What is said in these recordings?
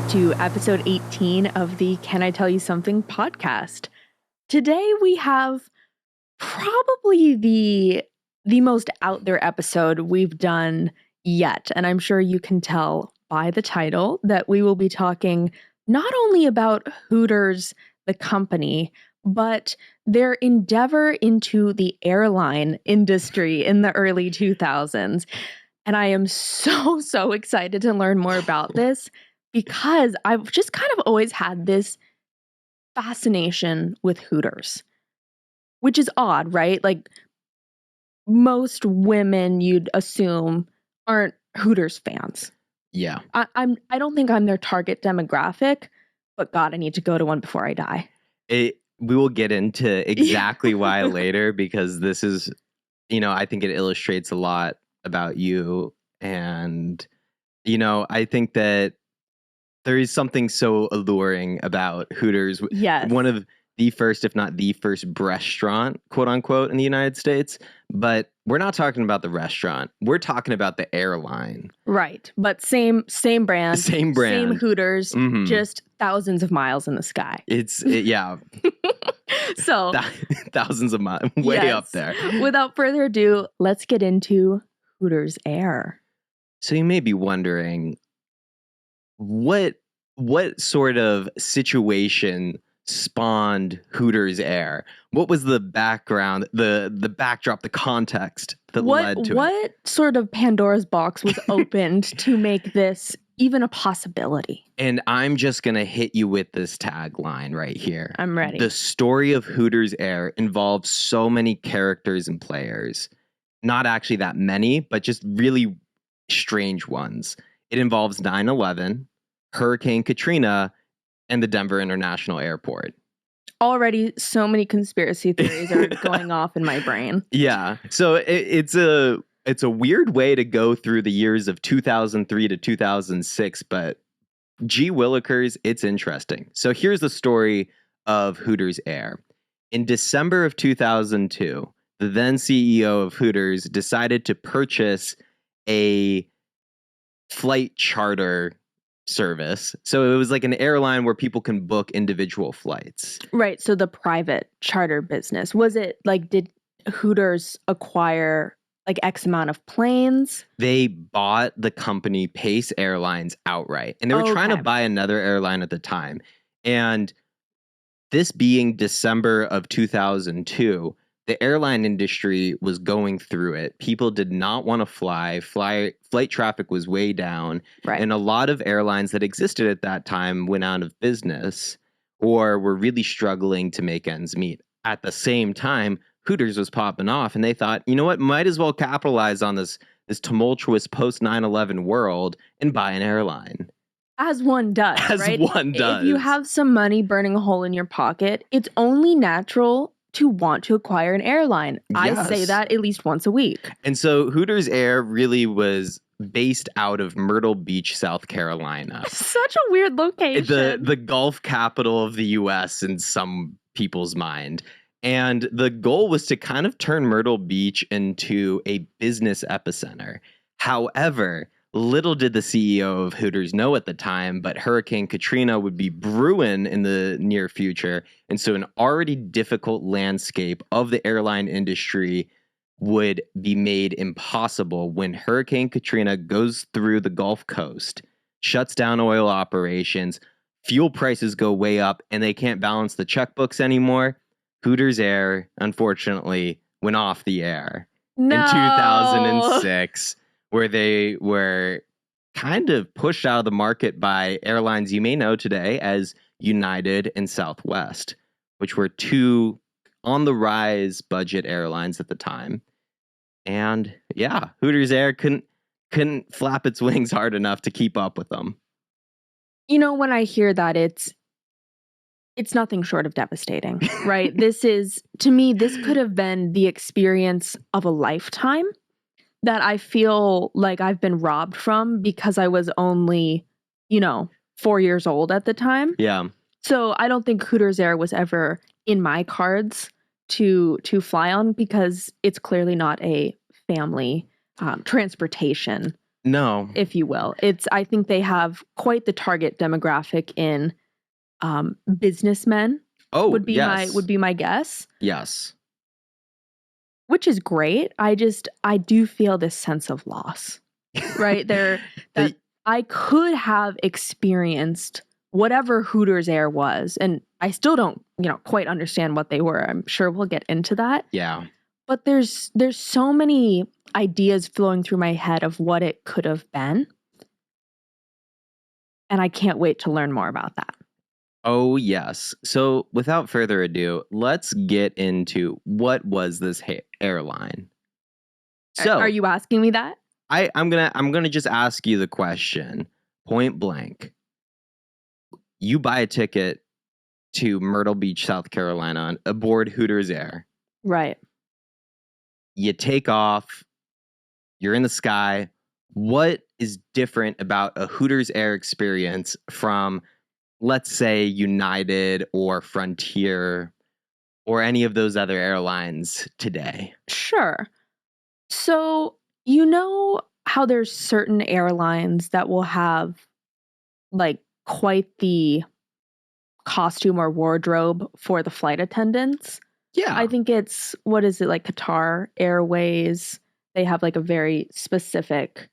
to episode 18 of the Can I Tell You Something podcast. Today we have probably the most out there episode we've done yet. And I'm sure you can tell by the title that we will be talking not only about Hooters, the company, but their endeavor into the airline industry in the early 2000s. And I am so excited to learn more about this because I've just kind of always had this fascination with Hooters, which is odd, right? Like most women you'd assume aren't Hooters fans. Yeah. I don't think I'm their target demographic, but God, I need to go to one before I die. We will get into exactly why later, because this is, I think it illustrates a lot about you. And, I think that there is something so alluring about Hooters. Yes. One of the first, if not the first breastaurant, quote unquote, in the United States. But we're not talking about the restaurant. We're talking about the airline. Right. But same brand. Same brand. Same Hooters, just thousands of miles in the sky. Yeah. So thousands of miles, way up there. Without further ado, let's get into Hooters Air. So you may be wondering, what sort of situation spawned Hooters Air? What was the background, the backdrop, the context that led to it? What sort of Pandora's box was opened to make this even a possibility? And I'm just going to hit you with this tagline right here. I'm ready. The story of Hooters Air involves so many characters and players. Not actually that many, but just really strange ones. It involves 9/11, Hurricane Katrina, and the Denver International Airport. Already so many conspiracy theories are going off in my brain. Yeah. So it's a weird way to go through the years of 2003 to 2006, but gee willikers, it's interesting. So here's the story of Hooters Air. In December of 2002, the then CEO of Hooters decided to purchase a flight charter service. So it was like an airline where people can book individual flights. Right. So the private charter business. Was it like, did Hooters acquire like X amount of planes? They bought the company Pace Airlines outright. And they were trying to buy another airline at the time. And this being December of 2002, the airline industry was going through it. People did not want to fly. Flight traffic was way down. Right. And a lot of airlines that existed at that time went out of business or were really struggling to make ends meet. At the same time, Hooters was popping off, and they thought, you know what, might as well capitalize on this tumultuous post 9/11 world and buy an airline. As one does, right? As one does. If you have some money burning a hole in your pocket, it's only natural to want to acquire an airline. Yes. I say that at least once a week. And so Hooters Air really was based out of Myrtle Beach, South Carolina. Such a weird location. The Gulf capital of the U.S. in some people's mind. And the goal was to kind of turn Myrtle Beach into a business epicenter. However, little did the CEO of Hooters know at the time, but Hurricane Katrina would be brewing in the near future. And so an already difficult landscape of the airline industry would be made impossible when Hurricane Katrina goes through the Gulf Coast, shuts down oil operations, fuel prices go way up, and they can't balance the checkbooks anymore. Hooters Air, unfortunately, went off the air in 2006, where they were kind of pushed out of the market by airlines you may know today as United and Southwest, which were two on-the-rise budget airlines at the time. And yeah, Hooters Air couldn't flap its wings hard enough to keep up with them. You know, when I hear that, it's nothing short of devastating, right? To me, this could have been the experience of a lifetime that I feel like I've been robbed from because I was only, 4 years old at the time. Yeah. So I don't think Hooters Air was ever in my cards to fly on because it's clearly not a family transportation No. if you will. I think they have quite the target demographic in businessmen. Oh, would be yes. my guess. Yes. Which is great. I do feel this sense of loss. Right? That I could have experienced whatever Hooters Air was, and I still don't, quite understand what they were. I'm sure we'll get into that. Yeah. But there's so many ideas flowing through my head of what it could have been. And I can't wait to learn more about that. Oh, yes. So without further ado, let's get into what was this airline. So are you asking me that? I'm gonna just ask you the question, point blank. You buy a ticket to Myrtle Beach, South Carolina, aboard Hooters Air. Right. You take off. You're in the sky. What is different about a Hooters Air experience from, let's say, United or Frontier or any of those other airlines today? Sure. So, you know how there's certain airlines that will have like quite the costume or wardrobe for the flight attendants? Yeah. I think it's, what is it, like Qatar Airways? They have like a very specific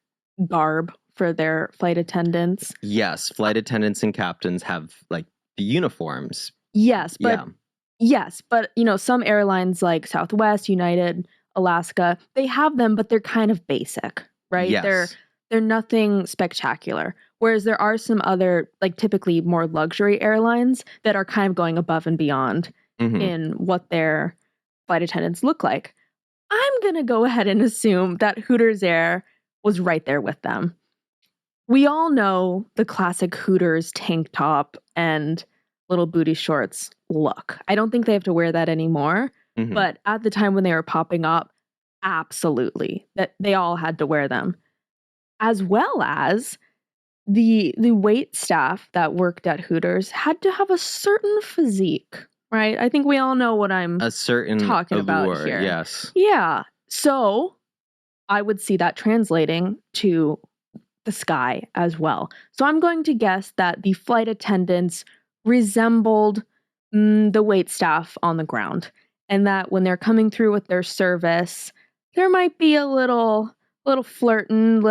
garb for their flight attendants. Yes, flight attendants and captains have like the uniforms. Yes, but some airlines like Southwest, United, Alaska, they have them, but they're kind of basic, right? Yes. They're nothing spectacular. Whereas there are some other, like typically more luxury airlines that are kind of going above and beyond in what their flight attendants look like. I'm going to go ahead and assume that Hooters Air was right there with them. We all know the classic Hooters tank top and little booty shorts look. I don't think they have to wear that anymore. But at the time when they were popping up, absolutely. That they all had to wear them. As well as the wait staff that worked at Hooters had to have a certain physique, right? I think we all know what I'm talking about here. Yes. Yeah. So I would see that translating to the sky as well. So I'm going to guess that the flight attendants resembled the wait staff on the ground, and that when they're coming through with their service, there might be a little flirting,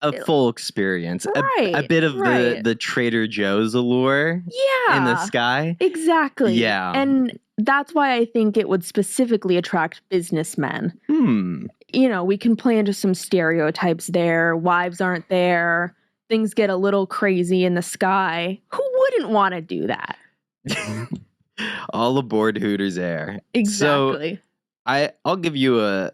a full experience, right, a bit of the Trader Joe's allure in the sky. Exactly. Yeah. And that's why I think it would specifically attract businessmen. We can play into some stereotypes there. Wives aren't there. Things get a little crazy in the sky. Who wouldn't want to do that? All aboard Hooters Air. Exactly. So I'll give you a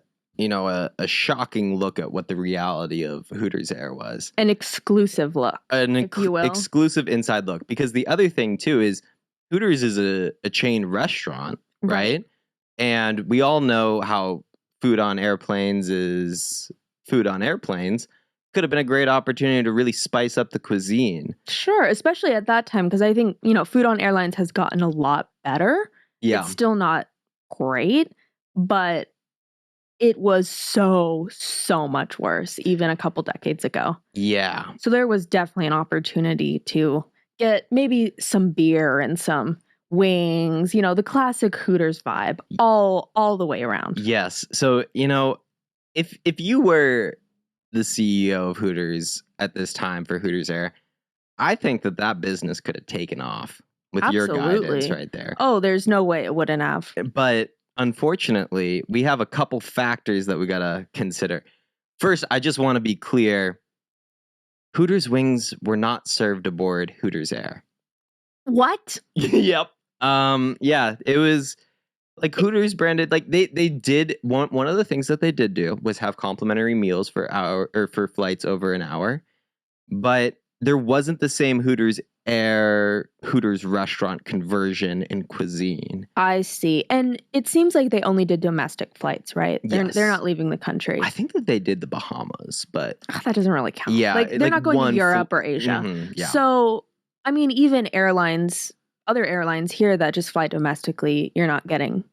shocking look at what the reality of Hooters Air was. An exclusive look, if you will. Exclusive inside look. Because the other thing, too, is Hooters is a chain restaurant, right? And we all know how food on airplanes is food on airplanes. Could have been a great opportunity to really spice up the cuisine. Sure, especially at that time, because I think, food on airlines has gotten a lot better. Yeah. It's still not great, but it was so much worse even a couple decades ago. Yeah. So there was definitely an opportunity to get maybe some beer and some wings, the classic Hooters vibe all the way around. Yes. So, if you were the CEO of Hooters at this time for Hooters Air, I think that business could have taken off with your guidance right there. Oh, there's no way it wouldn't have. But unfortunately, we have a couple factors that we got to consider. First, I just want to be clear. Hooters wings were not served aboard Hooters Air. What? Yep. Yeah, it was like Hooters branded, like they did one of the things that they did do was have complimentary meals for flights over an hour, but there wasn't the same Hooters Air, Hooters restaurant conversion in cuisine. I see. And it seems like they only did domestic flights, right? They're not leaving the country. I think that they did the Bahamas, but that doesn't really count. Yeah, they're not going to Europe or Asia. Yeah. So, I mean, even other airlines here that just fly domestically, you're not getting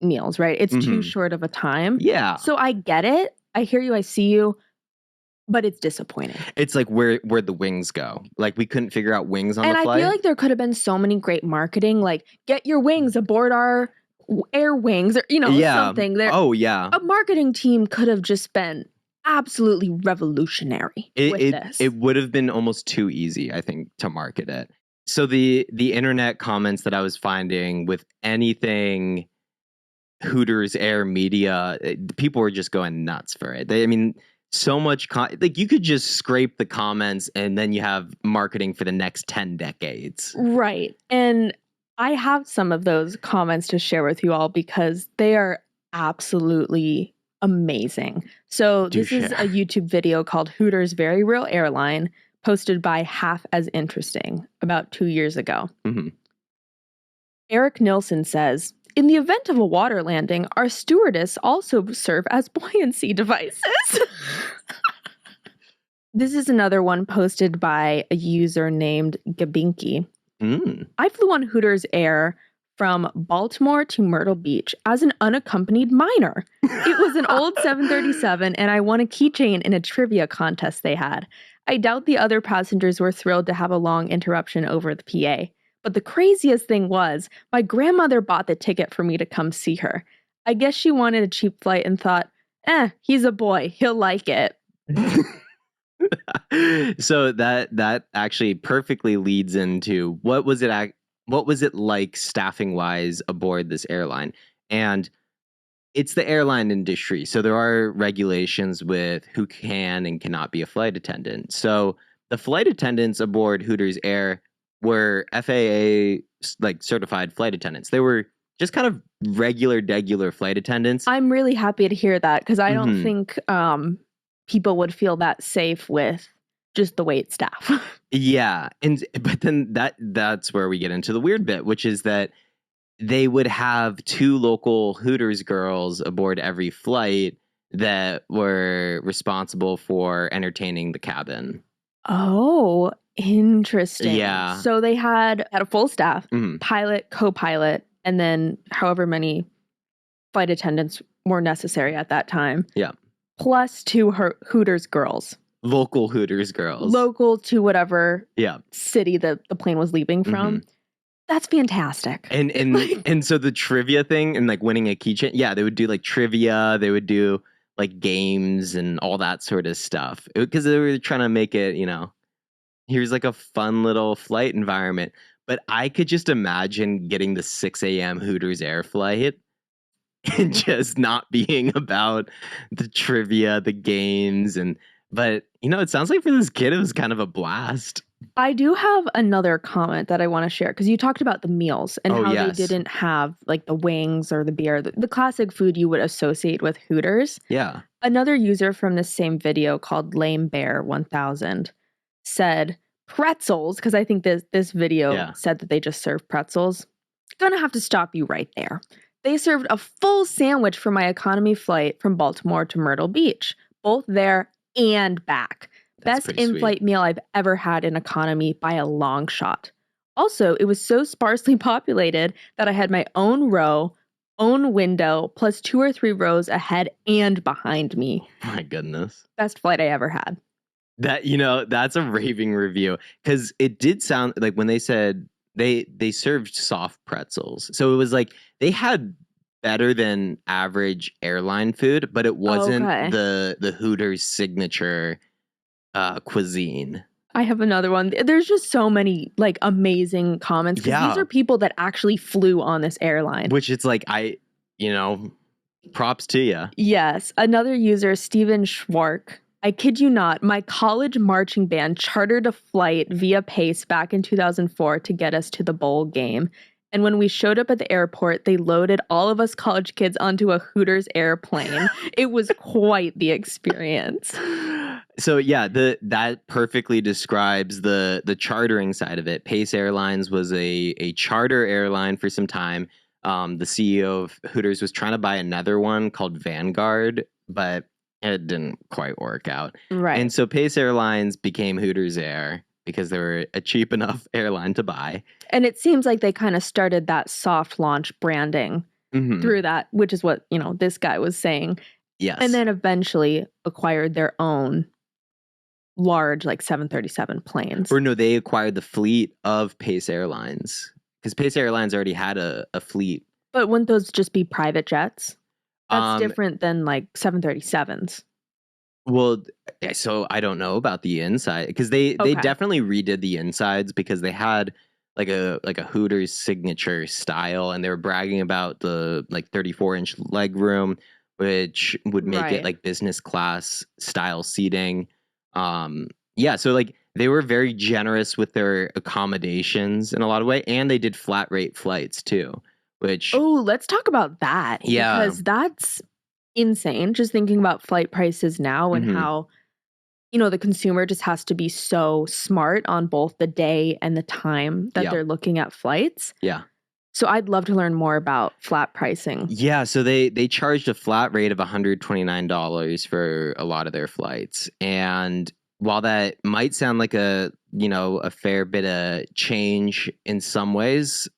meals, right? It's too short of a time. Yeah. So I get it. I hear you, I see you, but it's disappointing. It's like where'd the wings go? Like we couldn't figure out wings on the flight. And I feel like there could have been so many great marketing, like get your wings aboard our air wings, or something. There, a marketing team could have just been absolutely revolutionary with this. It would have been almost too easy, I think, to market it. So the internet comments that I was finding with anything Hooters Air media, people were just going nuts for it. So much like you could just scrape the comments and then you have marketing for the next 10 decades. Right. And I have some of those comments to share with you all because they are absolutely amazing. So this is a YouTube video called Hooters Very Real Airline, posted by Half as Interesting about 2 years ago. Mm-hmm. Eric Nilsson says, in the event of a water landing, our stewardess also serve as buoyancy devices. This is another one posted by a user named Gabinky. I flew on Hooters Air from Baltimore to Myrtle Beach as an unaccompanied minor. It was an old 737, and I won a keychain in a trivia contest they had. I doubt the other passengers were thrilled to have a long interruption over the PA. But the craziest thing was, my grandmother bought the ticket for me to come see her. I guess she wanted a cheap flight and thought, he's a boy, he'll like it. So that actually perfectly leads into what was it like staffing wise aboard this airline? And it's the airline industry, so there are regulations with who can and cannot be a flight attendant. So the flight attendants aboard Hooters Air were FAA like certified flight attendants. They were just kind of regular flight attendants. I'm really happy to hear that because I don't think people would feel that safe with just the wait staff. Yeah, but then that's where we get into the weird bit, which is that they would have 2 local Hooters girls aboard every flight that were responsible for entertaining the cabin. Oh, interesting. Yeah. So they had a full staff, pilot, co-pilot, and then however many flight attendants were necessary at that time. Yeah. Plus 2 Hooters girls. Local Hooters girls. Local to whatever city the plane was leaving from. That's fantastic. And so the trivia thing and like winning a keychain, they would do like trivia, they would do like games and all that sort of stuff. Because they were trying to make it, here's like a fun little flight environment. But I could just imagine getting the 6 a.m. Hooters Air flight and just not being about the trivia, the games, but it sounds like for this kid it was kind of a blast. I do have another comment that I want to share because you talked about the meals and how they didn't have like the wings or the beer, the classic food you would associate with Hooters. Yeah. Another user from this same video called Lame Bear 1000 said pretzels, because I think this video said that they just serve pretzels. Gonna have to stop you right there. They served a full sandwich for my economy flight from Baltimore to Myrtle Beach, both there and back. Best in-flight meal I've ever had in economy by a long shot. Also, it was so sparsely populated that I had my own row, own window, plus 2 or 3 rows ahead and behind me. My goodness. Best flight I ever had. That, that's a raving review. Because it did sound like when they said they served soft pretzels. So it was like they had better than average airline food, but it wasn't the Hooters signature cuisine. I have another one. There's just so many like amazing comments because these are people that actually flew on this airline. Which it's like props to you. Yes. Another user, Steven Schwark. I kid you not, my college marching band chartered a flight via Pace back in 2004 to get us to the bowl game. And when we showed up at the airport, they loaded all of us college kids onto a Hooters airplane. It was quite the experience. So that perfectly describes the chartering side of it. Pace Airlines was a charter airline for some time. The CEO of Hooters was trying to buy another one called Vanguard, but it didn't quite work out. Right. And so Pace Airlines became Hooters Air because they were a cheap enough airline to buy. And it seems like they kind of started that soft launch branding through that, which is what, this guy was saying. Yes. And then eventually acquired their own large, like 737 planes. Or no, they acquired the fleet of Pace Airlines because Pace Airlines already had a fleet. But wouldn't those just be private jets? That's Um, different than like 737s. Well, so I don't know about the inside because they Okay. definitely redid the insides because they had like a Hooters signature style, and they were bragging about the like 34-inch leg room, which would make it Right. like business class style seating. Yeah, so like they were very generous with their accommodations in a lot of way, and they did flat rate flights too, which Oh, let's talk about that. yeah. Because that's insane. Just thinking about flight prices now and Mhm. how, the consumer just has to be so smart on both the day and the time that Yeah. they're looking at flights. Yeah. So I'd love to learn more about flat pricing. Yeah, so they charged a flat rate of $129 for a lot of their flights. And while that might sound like a fair bit of change in some ways,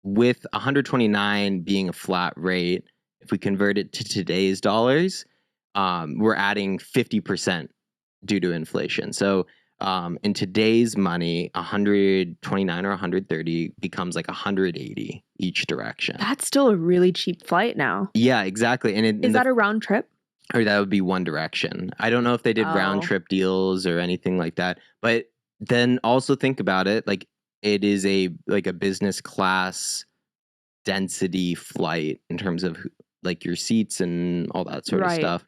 with 129 being a flat rate, if we convert it to today's dollars, we're adding 50% due to inflation. So in today's money, 129 or 130 becomes like 180 each direction. That's still a really cheap flight now. Yeah, exactly. And Is that a round trip? or that would be one direction. I don't know if they did round Oh. trip deals or anything like that. But then also think about it, like it is a business class density flight in terms of like your seats and all that sort of Right. stuff.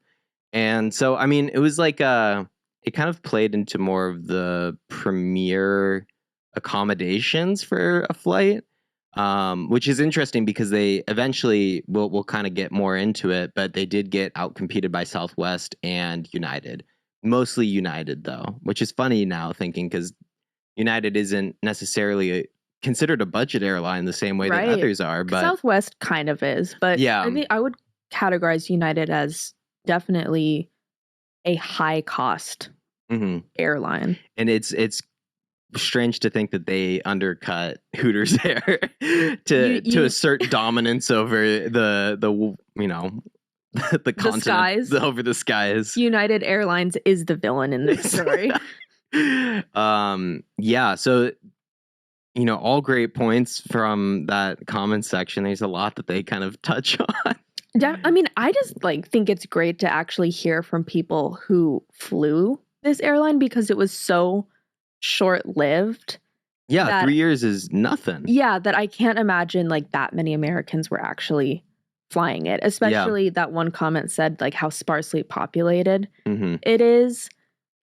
And so I mean, it was like it kind of played into more of the premier accommodations for a flight. Which is interesting because they eventually we'll kind of get more into it, but they did get outcompeted by Southwest and United. Mostly United though, which is funny now thinking because United isn't necessarily considered a budget airline the same way that Right. others are. But Southwest kind of is, but yeah, I think I would categorize United as definitely a high cost mhm. airline. And it's strange to think that they undercut Hooters Air to assert dominance over the the continent, skies. over the skies. United Airlines is the villain in this story. Yeah, so all great points from that comment section. There's a lot that they kind of touch on. I mean, I just think it's great to actually hear from people who flew this airline because it was so short-lived. Yeah, 3 years is nothing. Yeah, that I can't imagine that many Americans were actually flying it. Especially that one comment said how sparsely populated it is.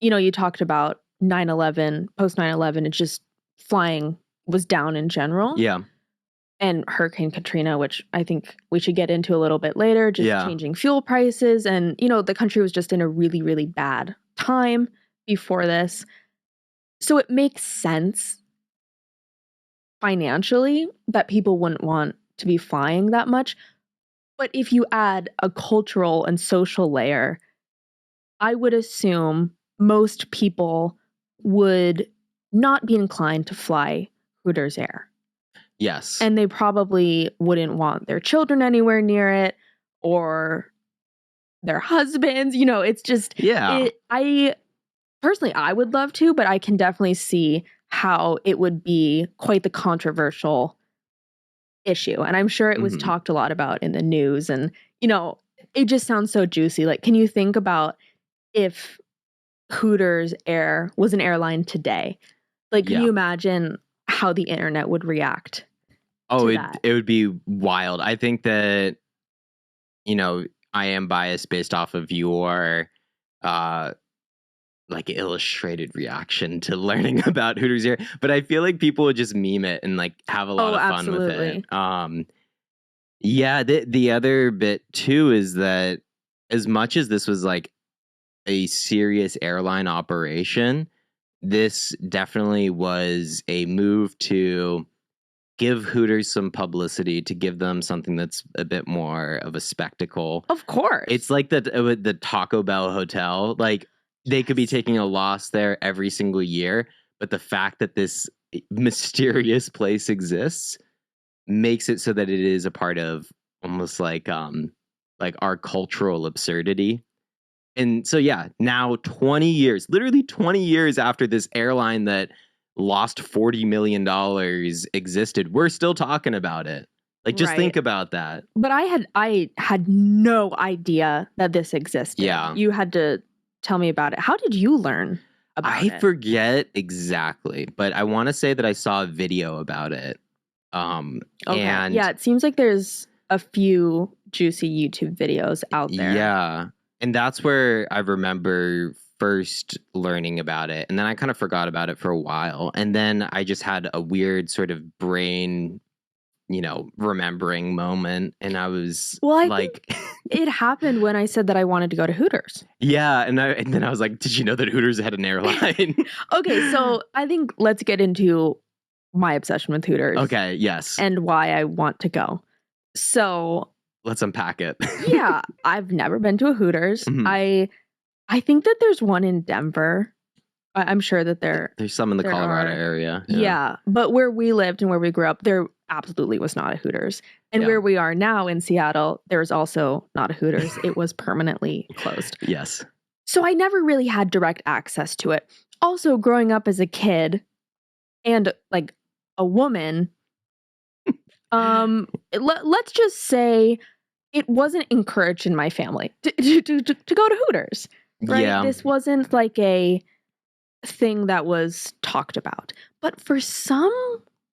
You talked about 9/11, post 9/11, it's just flying was down in general. Yeah. And Hurricane Katrina, which I think we should get into a little bit later, just changing fuel prices. And, the country was just in a really, really bad time before this. So it makes sense financially that people wouldn't want to be flying that much. But if you add a cultural and social layer, I would assume most people would not be inclined to fly Hooters Air. Yes. And they probably wouldn't want their children anywhere near it or their husbands. It's just, I personally, I would love to, but I can definitely see how it would be quite the controversial issue. And I'm sure it was talked a lot about in the news. And, it just sounds so juicy. Can you think about if Hooters Air was an airline today? Can you imagine how the internet would react? Oh, it would be wild. I think that, I am biased based off of your illustrated reaction to learning about Hooters Air, but I feel like people would just meme it and have a lot of fun with it. Yeah, the other bit too is that as much as this was a serious airline operation, this definitely was a move to give Hooters some publicity, to give them something that's a bit more of a spectacle. Of course. It's like the Taco Bell hotel. They could be taking a loss there every single year, but the fact that this mysterious place exists makes it so that it is a part of almost like like our cultural absurdity. And so, yeah, now 20 years, literally 20 years after this airline that lost $40 million existed, we're still talking about it. Like, just think about that. But I had no idea that this existed. Yeah. You had to tell me about it. How did you learn about it? I forget exactly, but I want to say that I saw a video about it. And yeah, it seems like there's a few juicy YouTube videos out there. Yeah. And that's where I remember first learning about it. And then I kind of forgot about it for a while. And then I just had a weird sort of brain, remembering moment. And I was think it happened when I said that I wanted to go to Hooters. Yeah. And then I was like, did you know that Hooters had an airline? Okay. So I think let's get into my obsession with Hooters. Okay. Yes. And why I want to go. So let's unpack it. Yeah, I've never been to a Hooters. Mhm. I think that there's one in Denver. I'm sure that there's some in the Colorado area. Yeah, but where we lived and where we grew up, there absolutely was not a Hooters. And where we are now in Seattle, there's also not a Hooters. It was permanently closed. Yes. So I never really had direct access to it. Also, growing up as a kid and like a woman, let's just say it wasn't encouraged in my family to go to Hooters, right? Yeah. This wasn't like a thing that was talked about. But for some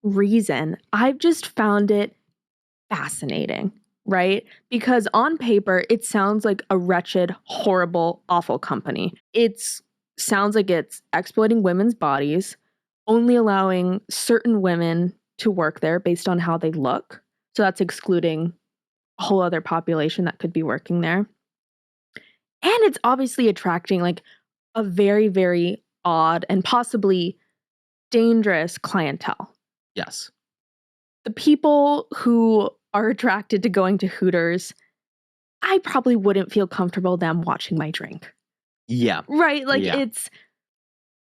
reason, I've just found it fascinating, right? Because on paper, it sounds like a wretched, horrible, awful company. It sounds like it's exploiting women's bodies, only allowing certain women to work there based on how they look. So that's excluding a whole other population that could be working there. And it's obviously attracting like a very, very odd and possibly dangerous clientele. Yes. The people who are attracted to going to Hooters, I probably wouldn't feel comfortable them watching my drink. Yeah. Right? Like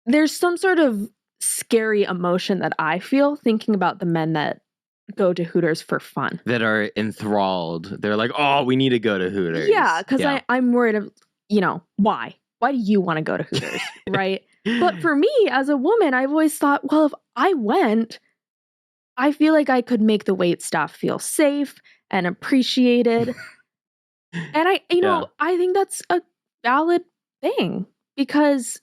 there's some sort of scary emotion that I feel thinking about the men that go to Hooters for fun. That are enthralled. They're like, oh, we need to go to Hooters. Yeah, because I'm worried of, why? Why do you want to go to Hooters? Right? But for me, as a woman, I've always thought, well, if I went, I feel like I could make the wait staff feel safe and appreciated. And I think that's a valid thing because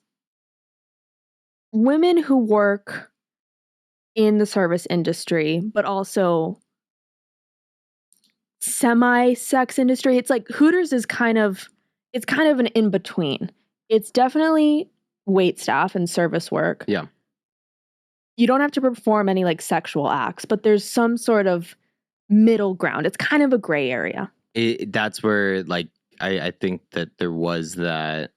women who work in the service industry, but also semi-sex industry, it's like Hooters is kind of an in-between. It's definitely wait staff and service work. Yeah. You don't have to perform any like sexual acts, but there's some sort of middle ground. It's kind of a gray area. That's where like I think that there was that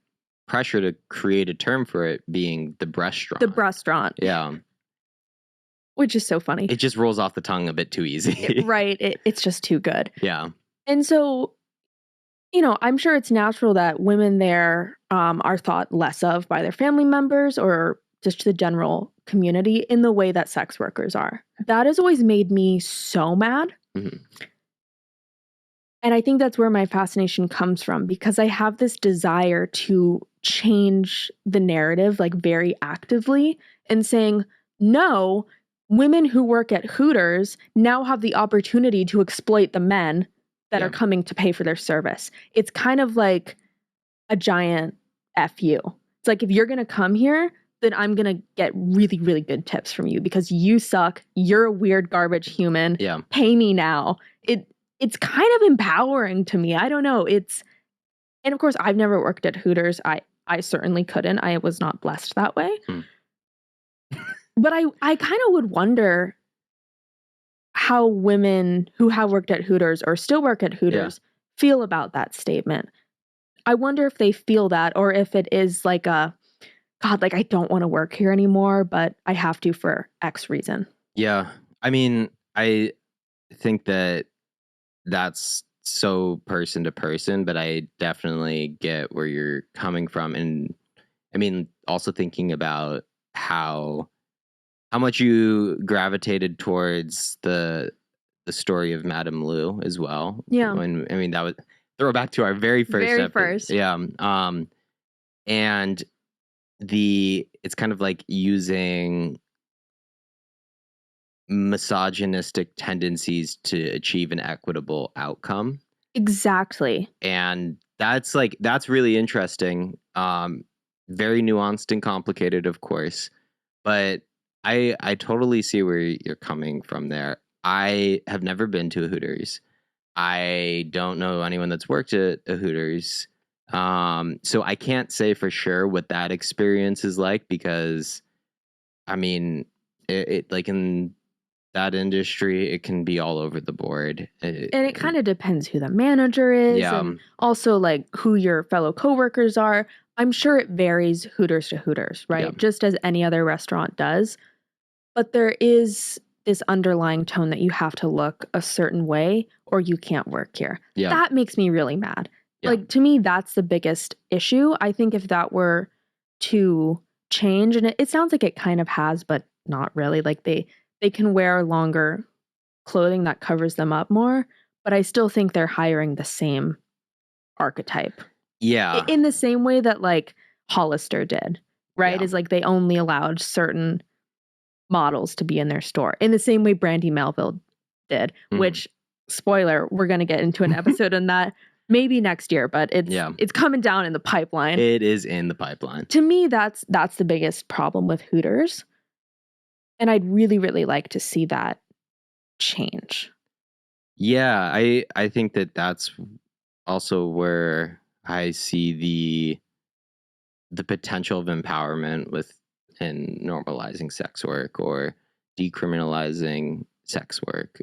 pressure to create a term for it being the breastaurant. The breastaurant. Yeah. Which is so funny. It just rolls off the tongue a bit too easy. Right. It's just too good. Yeah. And so, I'm sure it's natural that women there are thought less of by their family members or just the general community in the way that sex workers are. That has always made me so mad. Mm-hmm. And I think that's where my fascination comes from because I have this desire to change the narrative like very actively and saying, no, women who work at Hooters now have the opportunity to exploit the men that are coming to pay for their service. It's kind of like a giant FU. It's like, if you're going to come here, then I'm going to get really, really good tips from you because you suck. You're a weird garbage human. Yeah. Pay me now. It's kind of empowering to me. I don't know. And of course, I've never worked at Hooters. I certainly couldn't. I was not blessed that way. But I kind of would wonder how women who have worked at Hooters or still work at Hooters feel about that statement. I wonder if they feel that or if it is like God, like I don't want to work here anymore, but I have to for X reason. Yeah. I mean, I think that that's so person to person, but I definitely get where you're coming from. And I mean, also thinking about how much you gravitated towards the story of Madame Lou as well. Yeah. I mean, that throwback to our very Very first first. Yeah. And it's kind of like using misogynistic tendencies to achieve an equitable outcome. Exactly. And that's really interesting. Very nuanced and complicated, of course, but I totally see where you're coming from there. I have never been to a Hooters. I don't know anyone that's worked at a Hooters. So I can't say for sure what that experience is like, because I mean, it like in that industry, it can be all over the board. And it kind of depends who the manager is, and also like who your fellow coworkers are. I'm sure it varies Hooters to Hooters, right? Yeah. Just as any other restaurant does. But there is this underlying tone that you have to look a certain way or you can't work here. Yeah. That makes me really mad. Yeah. Like, to me, that's the biggest issue. I think if that were to change, and it sounds like it kind of has, but not really. Like they can wear longer clothing that covers them up more, but I still think they're hiring the same archetype. Yeah. In the same way that like Hollister did, right? Yeah. Is like they only allowed certain models to be in their store. In the same way Brandy Melville did, which, spoiler, we're going to get into an episode on that maybe next year, but it's coming down in the pipeline. It is in the pipeline. To me, that's the biggest problem with Hooters. And I'd really, really like to see that change. Yeah, I think that's also where I see the potential of empowerment in normalizing sex work or decriminalizing sex work.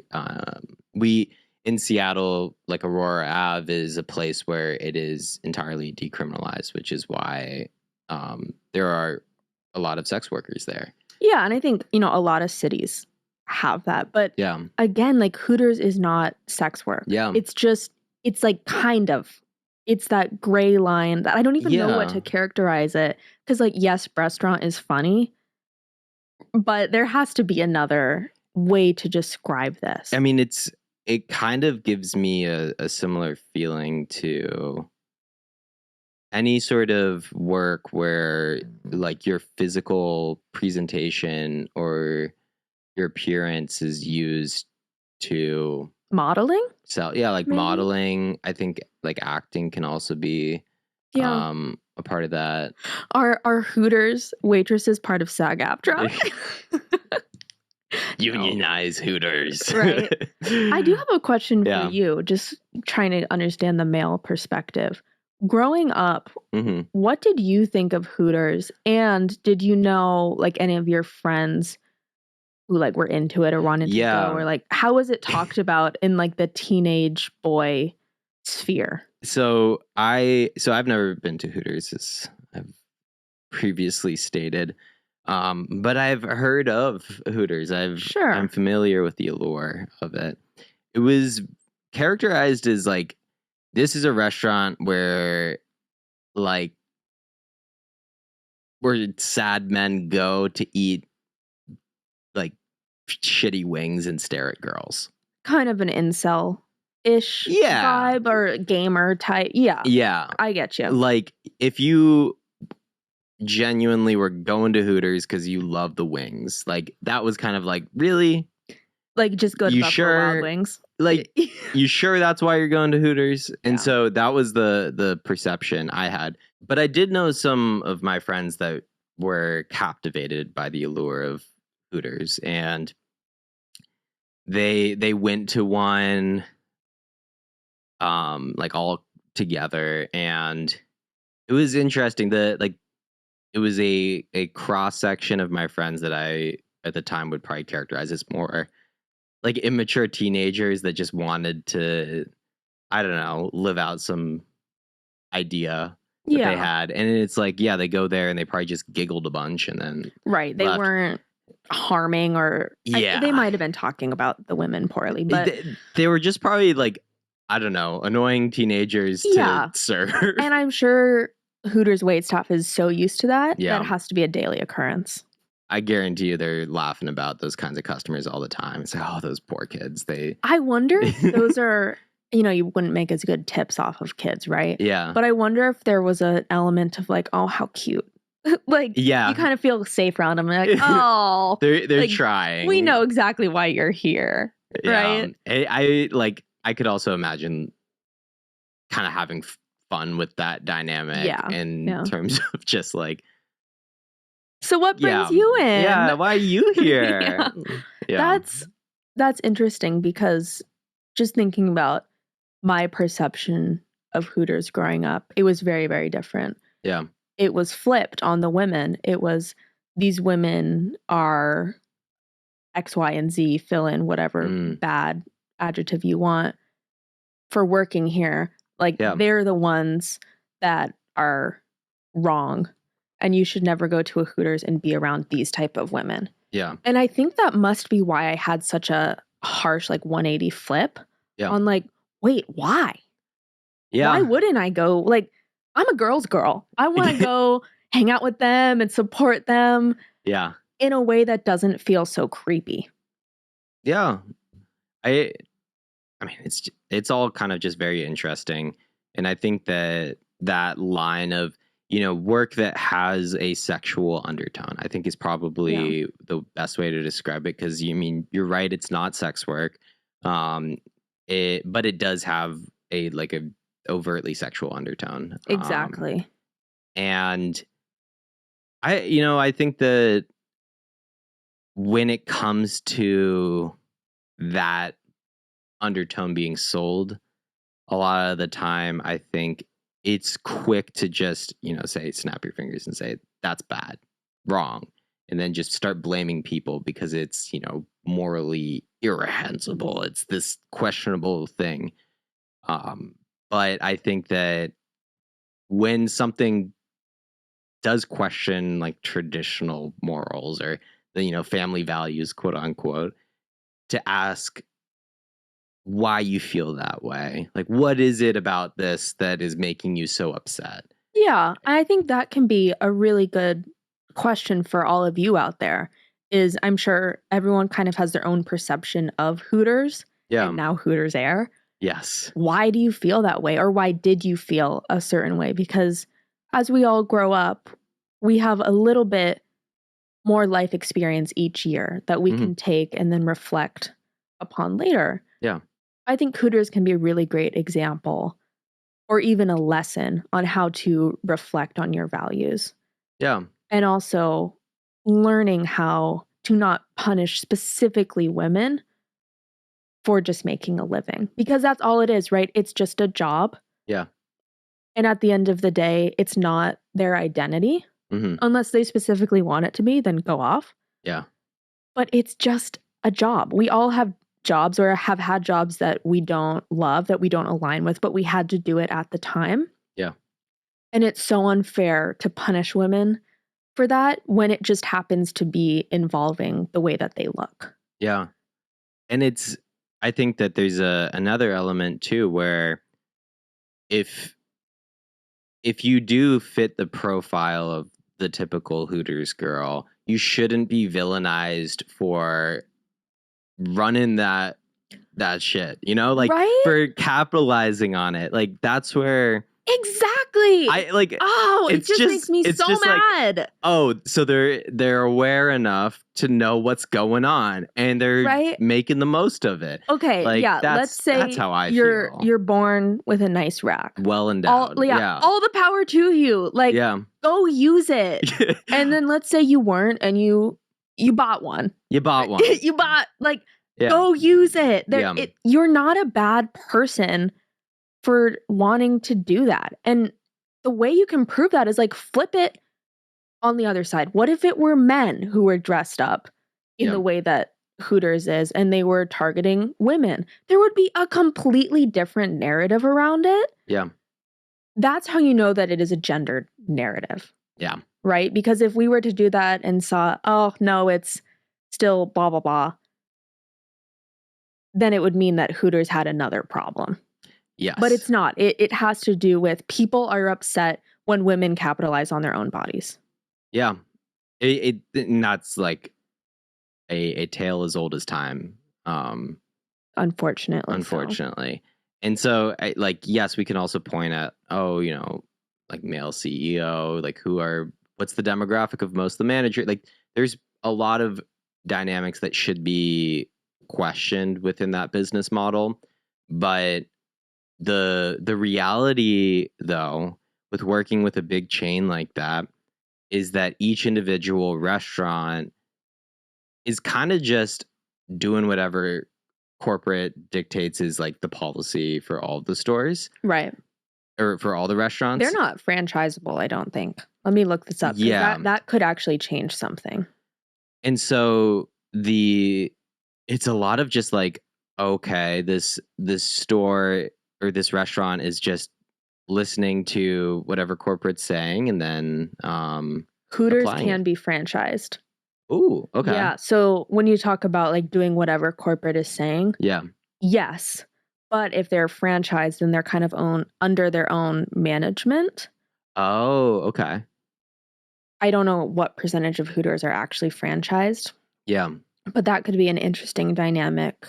We in Seattle, like Aurora Ave is a place where it is entirely decriminalized, which is why there are a lot of sex workers there. Yeah, and I think, a lot of cities have that. But again, like Hooters is not sex work. Yeah. It's like kind of. It's that gray line that I don't even know what to characterize it. Because like, yes, breastaurant is funny, but there has to be another way to describe this. I mean, it kind of gives me a similar feeling to any sort of work where like your physical presentation or your appearance is used to modeling. So like maybe? Modeling. I think like acting can also be a part of that. Are Hooters waitresses part of SAG-AFTRA? Unionize Hooters. Right. I do have a question for you, just trying to understand the male perspective. Growing up, what did you think of Hooters? And did you know like any of your friends who like were into it or wanted to go? Or like how was it talked about in like the teenage boy sphere? So I've never been to Hooters, as I've previously stated. But I've heard of Hooters. I'm familiar with the allure of it. It was characterized as like, this is a restaurant where sad men go to eat like shitty wings and stare at girls. Kind of an incel-ish vibe or gamer type. Yeah. Yeah. I get you. Like if you genuinely were going to Hooters because you love the wings, like that was kind of like, really? Like just go to Buffalo Wild Wings? Like, you sure that's why you're going to Hooters? And so that was the perception I had. But I did know some of my friends that were captivated by the allure of Hooters, and they went to one like all together, and it was interesting. It was a cross section of my friends that I at the time would probably characterize as more like immature teenagers that just wanted to, I don't know, live out some idea that they had. And it's like, they go there and they probably just giggled a bunch and then Right. They weren't harming or they might have been talking about the women poorly, but they were just probably like, I don't know, annoying teenagers to serve. And I'm sure Hooters waitstaff is so used to that that it has to be a daily occurrence. I guarantee you they're laughing about those kinds of customers all the time. It's like, oh, those poor kids. I wonder if those are you wouldn't make as good tips off of kids, right? Yeah. But I wonder if there was an element of like, oh, how cute. Like, Yeah. you kind of feel safe around them. Like, oh, they're like, trying. we know exactly why you're here, right? I could also imagine kind of having fun with that dynamic in terms of just like, so what brings you in? Yeah, why are you here? That's interesting, because just thinking about my perception of Hooters growing up, it was very, very different. Yeah. It was flipped on the women. It was, these women are X, Y, and Z, fill in whatever bad adjective you want, for working here. Like, they're the ones that are wrong, and you should never go to a Hooters and be around these type of women. Yeah. And I think that must be why I had such a harsh, like, 180 flip on, like, wait, why? Yeah. Why wouldn't I go? Like, I'm a girl's girl. I want to go hang out with them and support them. Yeah. In a way that doesn't feel so creepy. Yeah. I mean, it's all kind of just very interesting. And I think that line of, work that has a sexual undertone, I think is probably the best way to describe it. Because you're right, it's not sex work. But it does have a overtly sexual undertone. Exactly. And I think that when it comes to that undertone being sold, a lot of the time I think it's quick to just say, snap your fingers and say that's bad, wrong, and then just start blaming people because it's morally irreprehensible, it's this questionable thing. But I think that when something does question like traditional morals or the family values, quote unquote, to ask why you feel that way. Like, what is it about this that is making you so upset? Yeah, I think that can be a really good question for all of you out there. Is, I'm sure everyone kind of has their own perception of Hooters, and now Hooters Air. Yes. Why do you feel that way? Or why did you feel a certain way? Because as we all grow up, we have a little bit more life experience each year that we can take and then reflect upon later. Yeah. I think Hooters can be a really great example, or even a lesson on how to reflect on your values. Yeah. And also learning how to not punish specifically women for just making a living. Because that's all it is, right? It's just a job. Yeah. And at the end of the day, it's not their identity. Unless they specifically want it to be, then go off. Yeah. But it's just a job. We all have jobs, or have had jobs that we don't love, that we don't align with, but we had to do it at the time. Yeah. And it's so unfair to punish women for that when it just happens to be involving the way that they look. Yeah. And I think that there's another element too, where if you do fit the profile of the typical Hooters girl, you shouldn't be villainized for running that shit, right? For capitalizing on it. Like, that's where exactly it just makes me so mad. Like, so they're aware enough to know what's going on, and they're making the most of it. Okay, like, let's say that's how I feel. You're born with a nice rack, well endowed. All the power to you. Like, go use it. And then let's say you weren't, and you bought one. You bought go use it. You're not a bad person for wanting to do that. And the way you can prove that is like flip it on the other side. What if it were men who were dressed up in the way that Hooters is, and they were targeting women? There would be a completely different narrative around it. Yeah. That's how you know that it is a gendered narrative. Yeah. Right? Because if we were to do that and saw, oh no, it's still blah, blah, blah, then it would mean that Hooters had another problem. Yes. But it's not. It has to do with people are upset when women capitalize on their own bodies. Yeah. And that's like a tale as old as time. Unfortunately. And so, yes, we can also point at, like male CEO, like what's the demographic of most of the manager? Like, there's a lot of dynamics that should be questioned within that business model. But the reality, though, with working with a big chain like that, is that each individual restaurant is kind of just doing whatever corporate dictates is like the policy for all the stores. Right. Or for all the restaurants. They're not franchisable, I don't think. Let me look this up. Yeah. That could actually change something. And so it's a lot of just like, okay, this store or this restaurant is just listening to whatever corporate's saying, and then Hooters can be franchised. Ooh, okay. Yeah. So when you talk about like doing whatever corporate is saying, yeah, yes. But if they're franchised, then they're kind of under their own management. Oh, okay. I don't know what percentage of Hooters are actually franchised. Yeah. But that could be an interesting dynamic,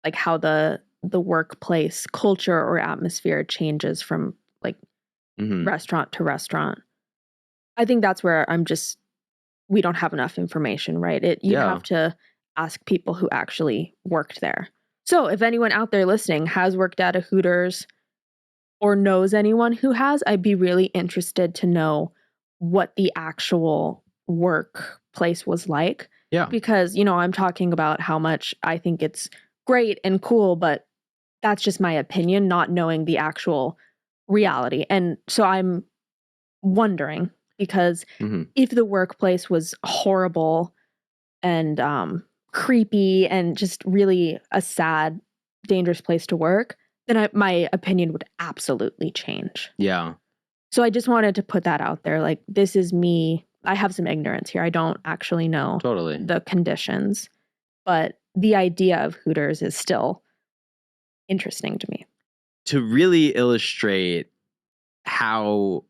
like how the workplace culture or atmosphere changes from like restaurant to restaurant. I think that's where we don't have enough information, right? You have to ask people who actually worked there. So if anyone out there listening has worked at a Hooters or knows anyone who has, I'd be really interested to know what the actual workplace was like. Yeah. Because, I'm talking about how much I think it's great and cool, but that's just my opinion, not knowing the actual reality. And so I'm wondering, because if the workplace was horrible and creepy and just really a sad, dangerous place to work, then my opinion would absolutely change. Yeah. So I just wanted to put that out there. Like, this is me. I have some ignorance here. I don't actually know the conditions, but the idea of Hooters is still interesting to me. To really illustrate how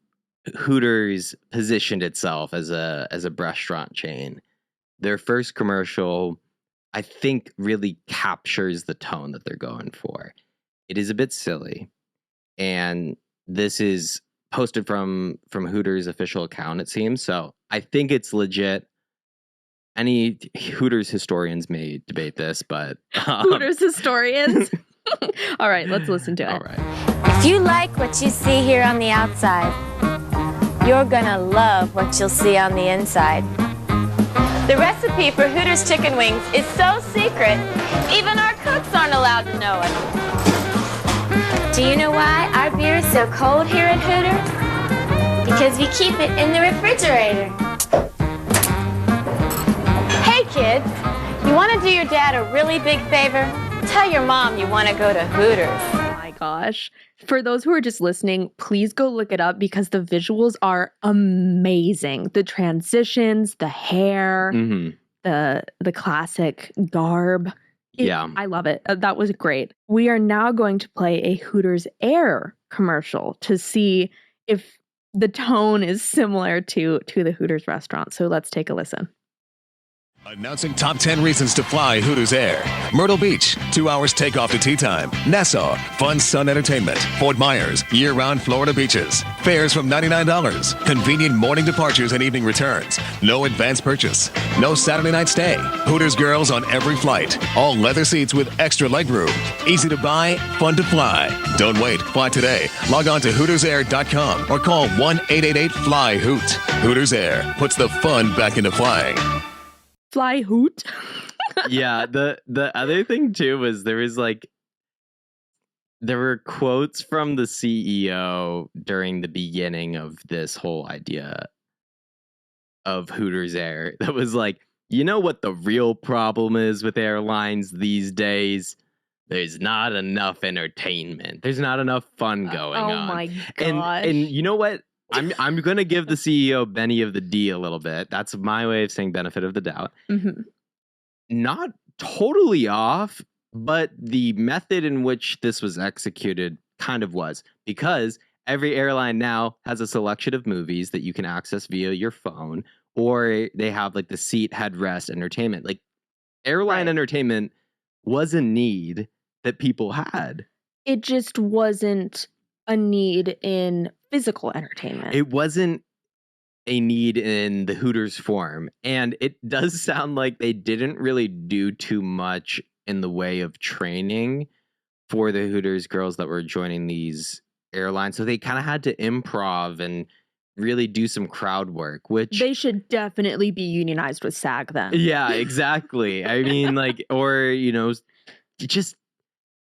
Hooters positioned itself as a restaurant chain, their first commercial, I think, really captures the tone that they're going for. It is a bit silly, and this is posted from Hooters' official account, it seems. So I think it's legit. Any Hooters historians may debate this, but Hooters historians. All right, let's listen to it. All right. If you like what you see here on the outside, you're gonna love what you'll see on the inside. The recipe for Hooters chicken wings is so secret, even our cooks aren't allowed to know it. Do you know why our beer is so cold here at Hooters? Because we keep it in the refrigerator. Hey kids, you want to do your dad a really big favor? Tell your mom you want to go to Hooters. Oh my gosh. For those who are just listening, please go look it up because the visuals are amazing. The transitions, the hair, the classic garb. I love it. That was great. We are now going to play a Hooters Air commercial to see if the tone is similar to the Hooters restaurant. So let's take a listen. Announcing top 10 reasons to fly Hooters Air. Myrtle Beach, 2 hours takeoff to tea time. Nassau, fun sun entertainment. Fort Myers, year-round Florida beaches. Fares from $99. Convenient morning departures and evening returns. No advance purchase. No Saturday night stay. Hooters girls on every flight. All leather seats with extra legroom. Easy to buy, fun to fly. Don't wait, fly today. Log on to HootersAir.com or call 1-888-FLY-HOOT. Hooters Air puts the fun back into flying. Fly hoot. Yeah, the other thing too was there were quotes from the CEO during the beginning of this whole idea of Hooters Air that was like, you know what the real problem is with airlines these days? There's not enough entertainment. There's not enough fun going on. Oh my gosh. And you know what? I'm going to give the CEO Benny of the D a little bit. That's my way of saying benefit of the doubt. Not totally off, but the method in which this was executed kind of was, because every airline now has a selection of movies that you can access via your phone, or they have like the seat headrest entertainment. Like airline entertainment was a need that people had. It just wasn't a need in physical entertainment. It wasn't a need in the Hooters form. And it does sound like they didn't really do too much in the way of training for the Hooters girls that were joining these airlines. So they kind of had to improv and really do some crowd work, which They should definitely be unionized with SAG then. yeah, exactly. I mean, like, or, you know, just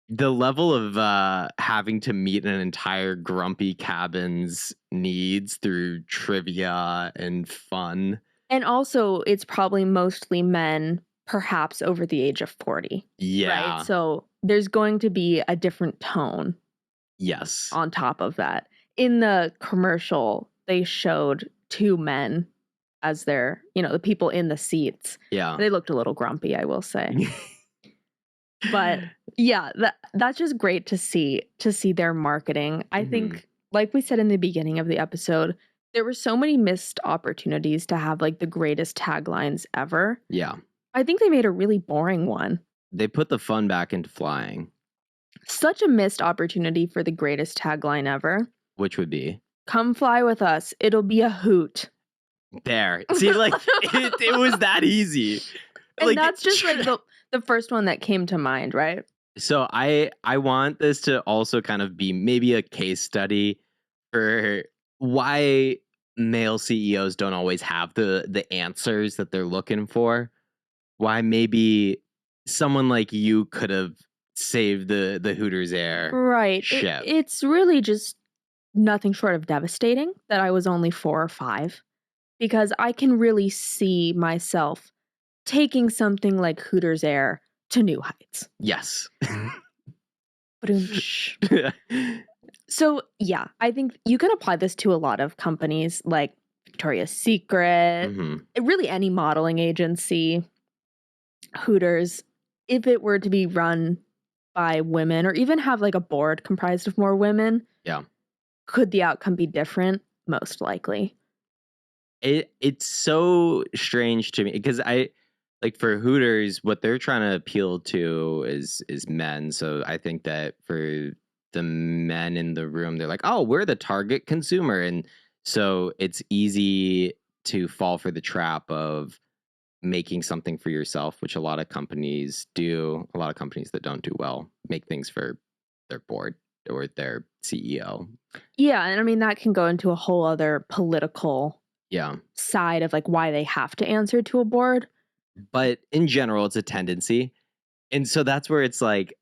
the level of having to meet an entire grumpy cabin's needs through trivia and fun. And also, it's probably mostly men, perhaps over the age of 40. Yeah. Right? So there's going to be a different tone Yes. on top of that. In the commercial, they showed two men as their, the people in the seats. Yeah. They looked a little grumpy, I will say. But yeah, that's just great to see their marketing. I think, like we said in the beginning of the episode, there were so many missed opportunities to have like the greatest taglines ever. Yeah. I think they made a really boring one. They put the fun back into flying. Such a missed opportunity for the greatest tagline ever. Which would be? Come fly with us. It'll be a hoot. There. See, like, it was that easy. And like, that's just like the first one that came to mind, right? So I want this to also kind of be maybe a case study for why male CEOs don't always have the answers that they're looking for. Why maybe someone like you could have saved the Hooters Air right ship. It's really just nothing short of devastating that I was only 4 or 5, because I can really see myself taking something like Hooters Air to new heights. Yes. So yeah, I think you can apply this to a lot of companies like Victoria's Secret, really any modeling agency. Hooters, if it were to be run by women or even have like a board comprised of more women, yeah, could the outcome be different? Most likely. It's so strange to me because for Hooters, what they're trying to appeal to is men. So I think that for the men in the room, they're like, oh, we're the target consumer. And so it's easy to fall for the trap of making something for yourself, which a lot of companies do. A lot of companies that don't do well make things for their board or their CEO. Yeah, and I mean, that can go into a whole other political side of like why they have to answer to a board. But in general, it's a tendency. And so that's where it's like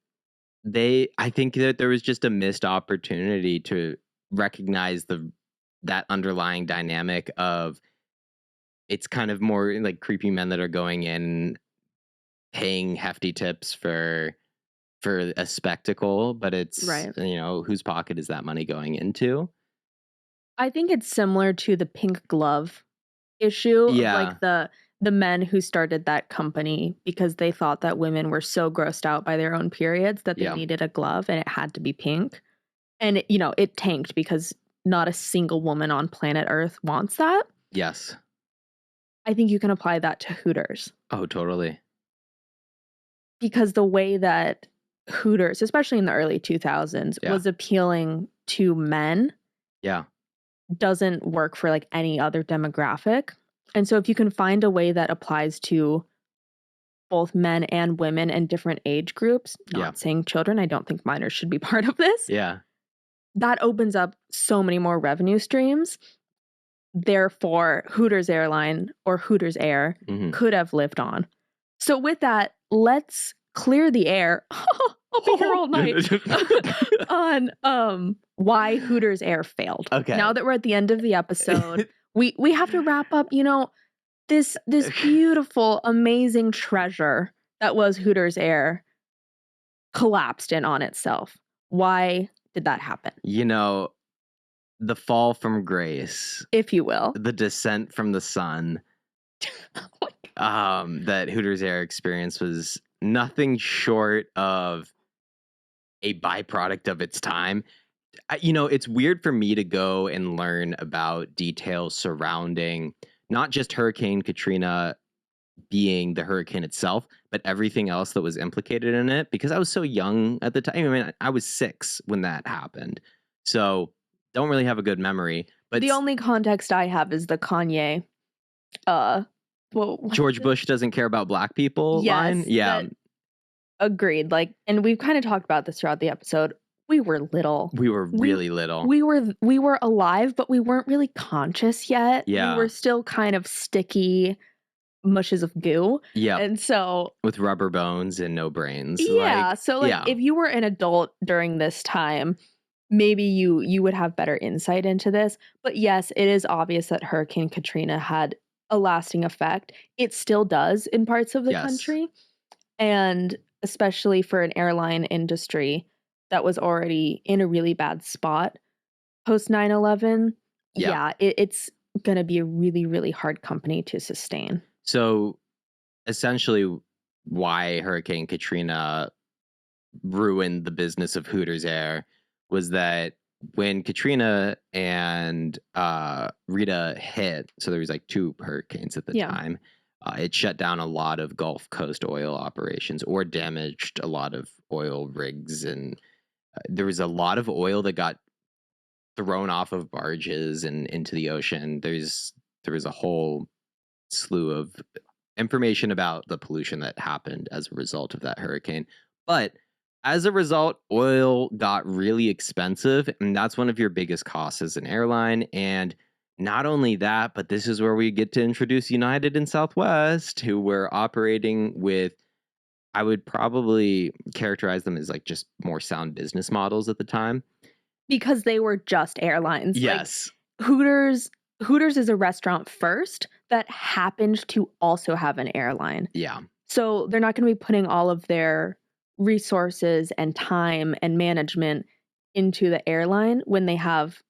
I think that there was just a missed opportunity to recognize that underlying dynamic of it's kind of more like creepy men that are going in paying hefty tips for a spectacle, but it's right. Whose pocket is that money going into? I think it's similar to the pink glove issue. Yeah. Of like the men who started that company because they thought that women were so grossed out by their own periods that they needed a glove and it had to be pink. And, it tanked because not a single woman on planet Earth wants that. Yes. I think you can apply that to Hooters. Oh, totally. Because the way that Hooters, especially in the early 2000s, was appealing to men doesn't work for like any other demographic. And so if you can find a way that applies to both men and women and different age groups, not saying children, I don't think minors should be part of this. Yeah. That opens up so many more revenue streams. Therefore, Hooters Airline or Hooters Air could have lived on. So with that, let's clear the air. I'll be here all night on why Hooters Air failed. Okay. Now that we're at the end of the episode, we have to wrap up, this beautiful, amazing treasure that was Hooters Air collapsed in on itself. Why did that happen? The fall from grace, if you will, the descent from the sun that Hooters Air experienced was nothing short of a byproduct of its time. It's weird for me to go and learn about details surrounding not just Hurricane Katrina being the hurricane itself, but everything else that was implicated in it, because I was so young at the time. I mean, I was 6 when that happened. So don't really have a good memory. But the only context I have is the Kanye, George Bush doesn't care about black people line. Yeah. Agreed. Like, and we've kind of talked about this throughout the episode. We were little. We were really little. We were alive, but we weren't really conscious yet. Yeah. We were still kind of sticky mushes of goo. Yeah. And so with rubber bones and no brains. Yeah. So if you were an adult during this time, maybe you would have better insight into this. But yes, it is obvious that Hurricane Katrina had a lasting effect. It still does in parts of the country. And especially for an airline industry that was already in a really bad spot post 9/11. Yeah, it's going to be a really, really hard company to sustain. So essentially why Hurricane Katrina ruined the business of Hooters Air was that when Katrina and Rita hit, so there was like 2 hurricanes at the time, it shut down a lot of Gulf Coast oil operations or damaged a lot of oil rigs. And there was a lot of oil that got thrown off of barges and into the ocean. There was a whole slew of information about the pollution that happened as a result of that hurricane. But as a result, oil got really expensive, and that's one of your biggest costs as an airline. And not only that, but this is where we get to introduce United and Southwest, who were operating with, I would probably characterize them as like just more sound business models at the time. Because they were just airlines. Yes. Like, Hooters is a restaurant first that happened to also have an airline. Yeah. So they're not going to be putting all of their resources and time and management into the airline when they have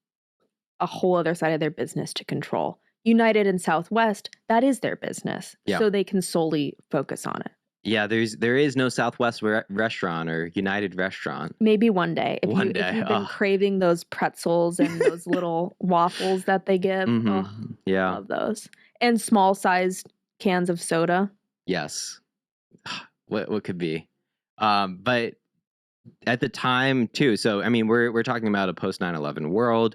a whole other side of their business to control. United and Southwest, that is their business. Yeah. So they can solely focus on it. Yeah, there is no Southwest restaurant or United restaurant. Maybe one day. If you've been craving those pretzels and those little waffles that they give. Yeah. Love those. And small sized cans of soda. Yes. What could be? But at the time too, so I mean we're talking about a post 9/11 world.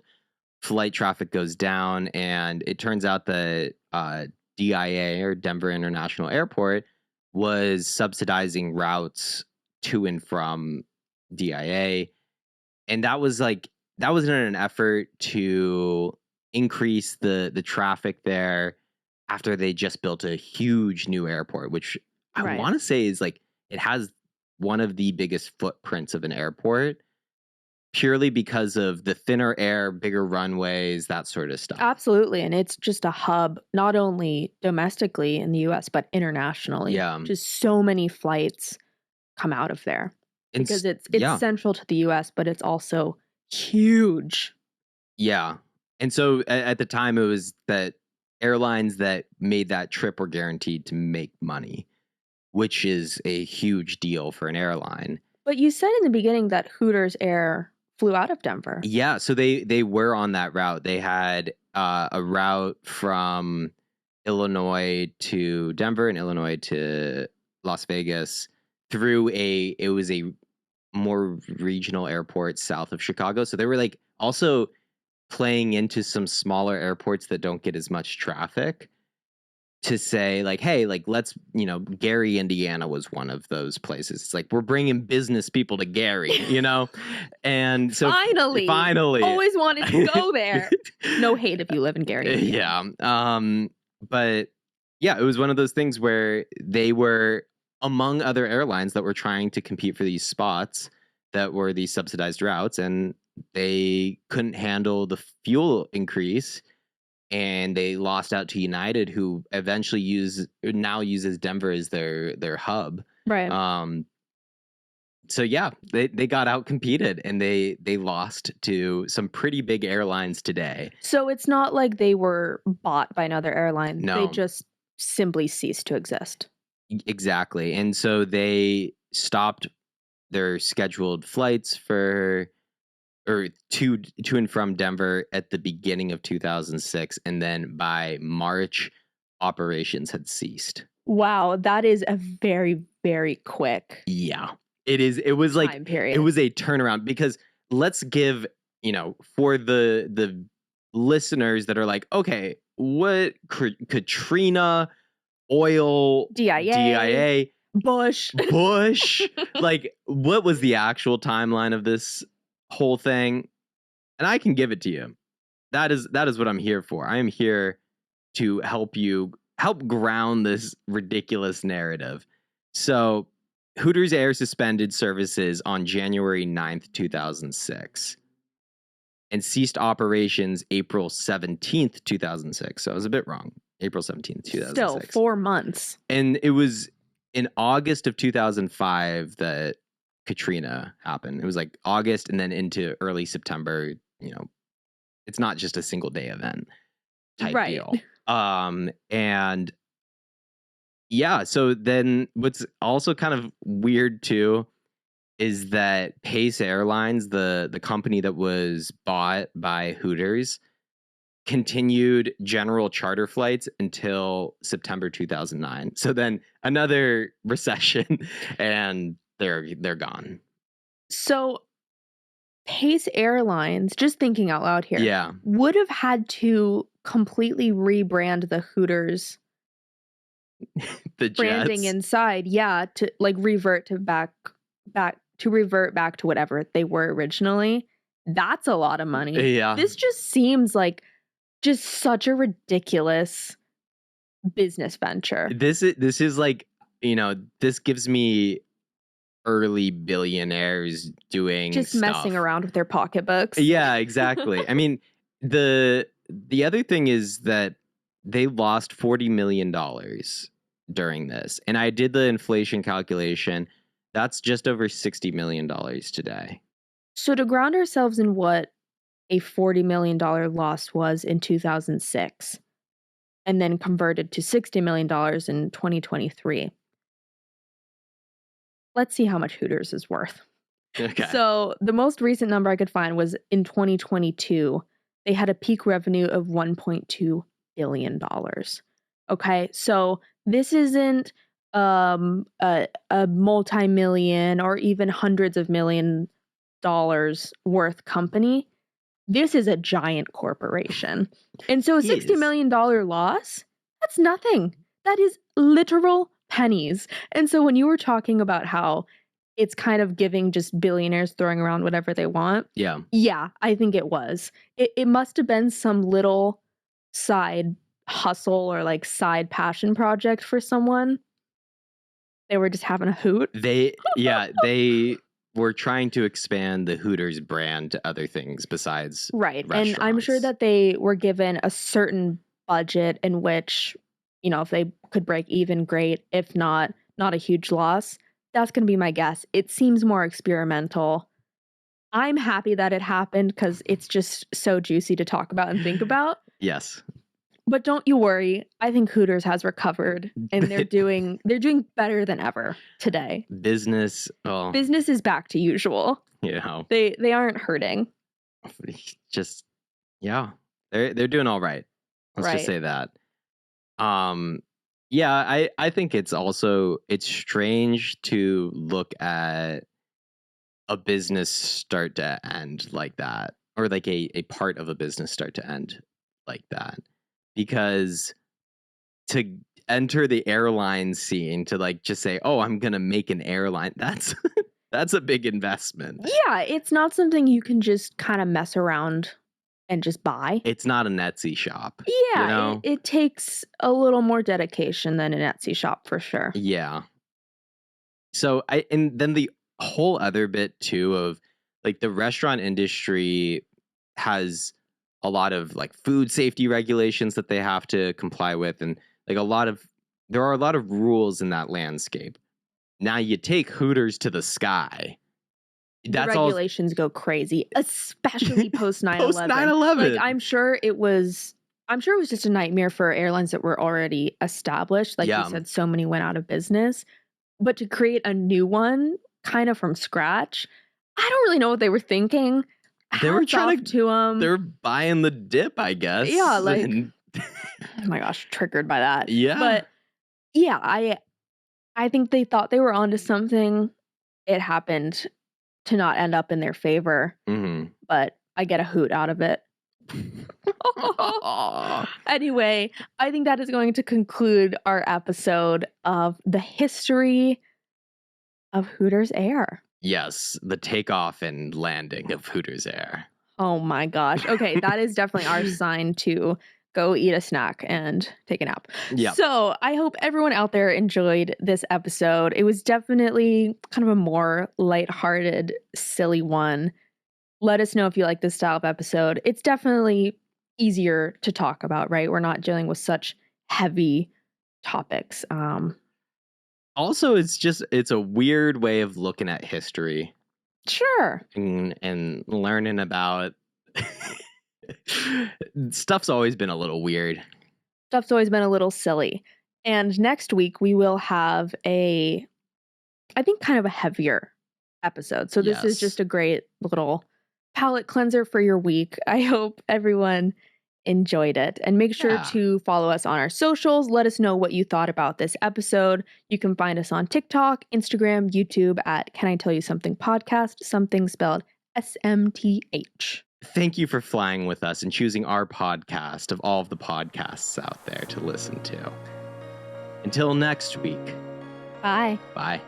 Flight traffic goes down, and it turns out that DIA, or Denver International Airport, was subsidizing routes to and from DIA. And that was in an effort to increase the traffic there after they just built a huge new airport, which I want to say is like, it has one of the biggest footprints of an airport, purely because of the thinner air, bigger runways, that sort of stuff. Absolutely. And it's just a hub, not only domestically in the US, but internationally. Yeah. Just so many flights come out of there. Because it's central to the US, but it's also huge. Yeah. And so at the time, it was that airlines that made that trip were guaranteed to make money, which is a huge deal for an airline. But you said in the beginning that Hooters Air flew out of Denver. Yeah, so they were on that route. They had a route from Illinois to Denver and Illinois to Las Vegas through it was a more regional airport south of Chicago. So they were like also playing into some smaller airports that don't get as much traffic to say like, hey, like let's, Gary, Indiana was one of those places. It's like, we're bringing business people to Gary, And so finally, always wanted to go there. No hate if you live in Gary, Indiana. Yeah. But yeah, it was one of those things where they were among other airlines that were trying to compete for these spots that were these subsidized routes, and they couldn't handle the fuel increase. And they lost out to United, who eventually uses Denver as their hub. Right. So yeah, they got out competed, and they lost to some pretty big airlines today. So it's not like they were bought by another airline. No. They just simply ceased to exist. Exactly. And so they stopped their scheduled flights to and from Denver at the beginning of 2006, and then by March, operations had ceased. Wow, that is a very, very quick Yeah, it is. It was like time period. it was a turnaround because let's give, for the listeners that are like, okay, what Katrina, oil, DIA, Bush. like what was the actual timeline of this whole thing? And I can give it to you. That is what I'm here for. I am here to help ground this ridiculous narrative. So, Hooters Air suspended services on January 9th, 2006 and ceased operations April 17th, 2006. So I was a bit wrong. April 17th, 2006. Still 4 months. And it was in August of 2005 that Katrina happened. It was like August and then into early September. It's not just a single day event type deal. And yeah, so then what's also kind of weird too is that Pace Airlines, the company that was bought by Hooters, continued general charter flights until September 2009. So then another recession and they're gone. So Pace Airlines, just thinking out loud here, Yeah, would have had to completely rebrand the Hooters the branding Jets. inside, to like revert back to whatever they were originally. That's a lot of money. Yeah. This just seems like just such a ridiculous business venture. This is like, this gives me early billionaires doing Just stuff. messing around with their pocketbooks. Yeah, exactly. I mean, the other thing is that they lost $40 million during this. And I did the inflation calculation. That's just over $60 million today. So to ground ourselves in what a $40 million loss was in 2006 and then converted to $60 million in 2023. Let's see how much Hooters is worth. Okay. So the most recent number I could find was in 2022, they had a peak revenue of $1.2 billion. Okay, so this isn't a multi-million or even hundreds of $million worth company. This is a giant corporation. And so a $60 million loss, that's nothing. That is literal pennies. And so when you were talking about how it's kind of giving just billionaires throwing around whatever they want. Yeah, I think it was. It must have been some little side hustle or like side passion project for someone. They were just having a hoot. They were trying to expand the Hooters brand to other things besides restaurants. And I'm sure that they were given a certain budget in which, if they could break even, great. If not a huge loss. That's going to be my guess. It seems more experimental. I'm happy that it happened because it's just so juicy to talk about and think about. Yes. But don't you worry. I think Hooters has recovered and they're doing better than ever today. Business is back to usual. They aren't hurting. Just they're doing all right. Let's just say that. Yeah, I think it's strange to look at a business start to end like that, or like a part of a business start to end like that, because to enter the airline scene, to like just say, oh, I'm gonna make an airline, that's a big investment. Yeah, it's not something you can just kind of mess around and just buy. It's not an Etsy shop. Yeah, it takes a little more dedication than an Etsy shop for sure. Yeah. So and then the whole other bit too of like the restaurant industry has a lot of like food safety regulations that they have to comply with, and like there are a lot of rules in that landscape. Now you take Hooters to the sky. The regulations go crazy, especially post 9/11. Post 9/11. Like I'm sure it was just a nightmare for airlines that were already established. Like you said, so many went out of business. But to create a new one kind of from scratch, I don't really know what they were thinking. They were trying to them. They were buying the dip, I guess. Yeah, like oh my gosh, triggered by that. Yeah. But Yeah, I think they thought they were onto something. It happened to not end up in their favor, but I get a hoot out of it. Anyway, I think that is going to conclude our episode of the history of Hooters Air. Yes, the takeoff and landing of Hooters Air. Oh my gosh. Okay, that is definitely our sign to go eat a snack and take a nap. Yeah. So I hope everyone out there enjoyed this episode. It was definitely kind of a more lighthearted, silly one. Let us know if you like this style of episode. It's definitely easier to talk about, right? We're not dealing with such heavy topics. Also, it's a weird way of looking at history. Sure. And learning about stuff's always been a little weird. Stuff's always been a little silly. And next week we will have I think kind of a heavier episode. So this is just a great little palate cleanser for your week. I hope everyone enjoyed it. And make sure to follow us on our socials. Let us know what you thought about this episode. You can find us on TikTok, Instagram, YouTube at Can I Tell You Something Podcast, something spelled SMTH. Thank you for flying with us and choosing our podcast of all of the podcasts out there to listen to. Until next week. Bye. Bye.